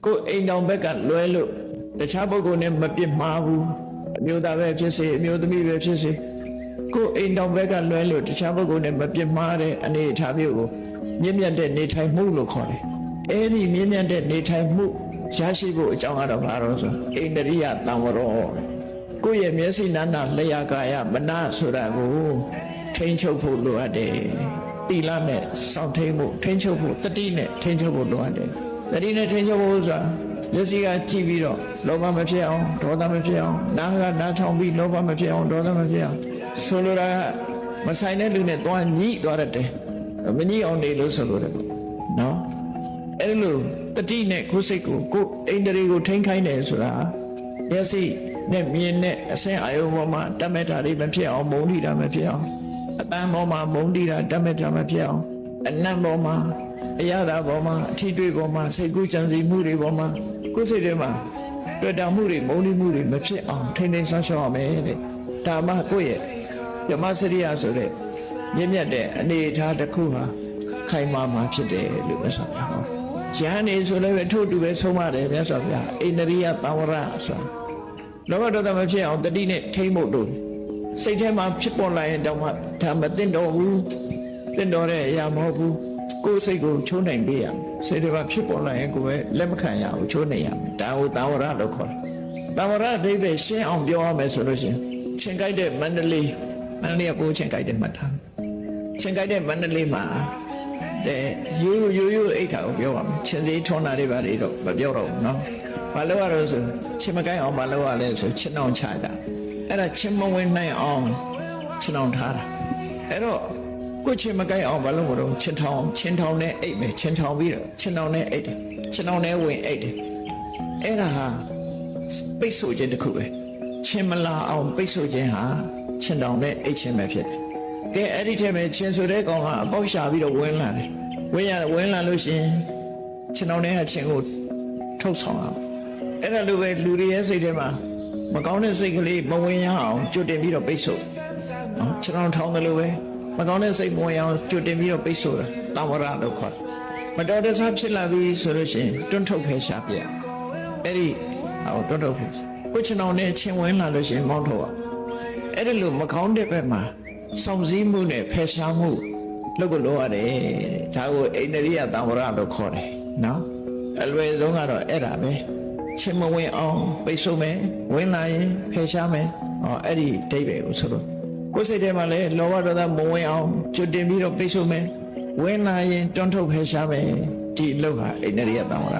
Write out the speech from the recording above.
ကိုအိမ်တော်ဘက်ကလွဲလို့တခြားပုဂ္ဂိုလ်နဲ့မပြစ်မှားဘူးအမျိုးသားပဲဖြစ်စေအမျိုးသမီးပဲဖြစ်စေကိုအိမ်တော်ဘက်ကလွဲလို့တခြားပုဂ္ဂိုလ်နဲ့မပြစ်မှားတဲ့အနေအထားမျိုးကိုမြင့်မြတ်တဲ့နေထိုင်မှုလို့ခေါ်တယ်အဲ့ဒီမြင့်မြတ်တဲ့နေထိုင်မှုရရှိဖို့အကြောင်းကတော့ဘာလို့ဆိုအိန္ဒြိယသံဝရောကိုယ့်ရဲ့မျက်စိနာနာလျှာကာယမနဆိုတာကိုထိန်းချုပ်ဖို့လိုအပ်တယ်တိလနဲ့စောင့်ထိန်ဖို့ထိန်းချုပ်ဖို့တတိနဲ့ထိန်းချုပ်ဖို့လိုအပ်တယ်တတိနဲ့ထိန်းချုပ်ဖို့ဆိုတာမျက်စိကကြည့်ပြီးတော့လောဘမဖြစ်အောင်ဒေါသမဖြစ်အောင်နားကနားထောင်ပြီးလောဘမဖြစ်အောင်ဒေါသမဖြစ်အောင်ဆိုလိုတာကမဆိုင်တဲ့လူနဲ့သွားညှိသွားတယ်မညှိအောင်နေလို့ဆိုလိုတယ်နော်အဲ့လိုတတိနဲ့ကိုယ်စိတ်ကိုအိန္ဒြေကိုထိန်းခိုင်းတယ်ဆိုတာမျက်စိနဲ့မြင်တဲ့အဆင့်အာယုံပေါ်မှာတတ်မဲ့တာတွေမဖြစ်အောင်မုန်းတိတာမဖြစ်အောင်အတန်ပေါ်မှာမုန်းတိတာတတ်မဲ့တာမဖြစ်အောင်အနံ့ပေါ်မှာအရသာပေါ်မှာအထီးတွေပေါ်မှာစိတ်ကူးကြံစည်မှုတွေပေါ်မှာကိုယ်စိတ်ထဲမှာတွေ့တာမှုတွေမုန်းတိမှုတွေမဖြစ်အောင်ထိန်းသိမ်းဆောင်ရှောက်ရမယ်တဲ့ဒါမှကိုယ့်ရဲ့ဓမ္မစရိယဆိုတဲ့မြင့်မြတ်တဲ့အနေအထားတစ်ခုဟာခိုင်မာမှာဖြစ်တယ်လို့မြတ်စွာဘုရားဟောယဟန်နေဆိုလည်းပဲထို့တူပဲဆုံးမတယ်မြတ်စွာဘုရားအိန္ဒြိယသံဝရဆိုလောဘဒေါသမဖြစ်အောင်တတိနဲ့ထိမ့်ဖို့တို့စိတ်ထဲမှာဖြစ်ပေါ်လာရင်တော့မှဒါမသိတော့ဘူးသိတော့တဲ့အရာမဟုတ်ဘူးကိုယ်စိတ်ကိုချိုးနိုင်ပေးရမယ်စိတ်ထဲမှာဖြစ်ပေါ်လာရင်ကိုယ်ပဲလက်မခံရဘူးချိုးနေရမယ်ဒါကိုသံဝရလို့ခေါ်တယ်သံဝရအဓိပ္ပာယ်ရှင်းအောင်ပြောရမယ်ဆိုလို့ရှိရင်ချင်းကြိုက်တဲ့မန္တလေးကကိုချင်းကြိုက်တဲ့မှတ်ထားချင်းကြိုက်တဲ့မန္တလေးမှာတဲ့ရိုးအိတ်ထာကိုပြောပါမယ်ချင်းစည်းထွန်းတာတွေပါလေတော့မပြောတော့ဘူးနော်ဘာလို့ရတော့ဆိုချင်းမကိုင်းအောင်ဘာလို့ရလဲဆိုချင်းအောင်ချတာအဲ့ဒါချင်းမဝင်နိုင်အောင်ချင်းအောင်ထားတာအဲ့တော့ကိုချင်းမကိုင်းအောင်ဘာလို့မလို့ချင်းထောင်နဲ့အိတ်မယ်ချင်းထောင်ပြီးတော့ချင်းအောင်နဲ့အိတ်တယ်ချင်းအောင်နဲ့ဝင်အိတ်တယ်အဲ့ဒါဟာပိတ်ဆို့ခြင်းတစ်ခုပဲချင်းမလာအောင်ပိတ်ဆို့ခြင်းဟာချင်းတောင်နဲ့အိတ်ချင်းပဲဖြစ်တယ်ကဲအဲ့ဒီထဲမှာချင်းဆိုတဲ့ကောင်ကအပေါက်ရှာပြီးတော့ဝင်လာတယ်ဝင်လာလို့ရှင်ချင်းတောင်နဲ့ကချင်းကိုထုတ်ဆောင်အောင်အဲ့ဒါလိုပဲလူတွေရဲ့စိတ်ထဲမှာမကောင်းတဲ့စိတ်ကလေးမဝင်ရအောင်ကြွတင်ပြီးတော့ပိတ်ဆို့နော်ချင်းတောင်ထောင်းတယ်လို့ပဲမကောင်းတဲ့စိတ်မဝင်အောင်ကြွတင်ပြီးတော့ပိတ်ဆို့တာသံဝရလို့ခေါ်တယ်မတော်တဆဖြစ်လာပြီဆိုလို့ရှင်တွန်းထုတ်ဖယ်ရှားပြအဲ့ဒီတွန်းထုတ်ဖယ်ကိုချင်းတောင်နဲ့ချင်းဝင်လာလို့ရှင်မောင်းထုတ်အောင်အဲ့ဒါလိုမကောင်းတဲ့ဘက်မှာစောင့်စည်းမှုနဲ့ဖယ်ရှားမှုလုပ်ကိုလုပ်ရတယ်ဒါကိုအိန္ဒြိယသံဝရလို့ခေါ်တယ်နော်အလွယ်ဆုံးကတော့အဲ့ဒါပဲချင်းမဝင်အောင်ပိတ်ဆို့မယ်ဝင်လာရင်ဖယ်ရှားမယ်အဲ့ဒီအဓိပ္ပာယ်ကိုဆိုလို့ကိုယ်စိတ်ထဲမှာလည်းလောဘဒေါသမဝင်အောင်ကြွတင်ပြီးတော့ပိတ်ဆို့မယ်ဝင်လာရင်တွန်းထုတ်ဖယ်ရှားမယ်ဒီအလုပ်ဟာအိန္ဒြိယသံဝရ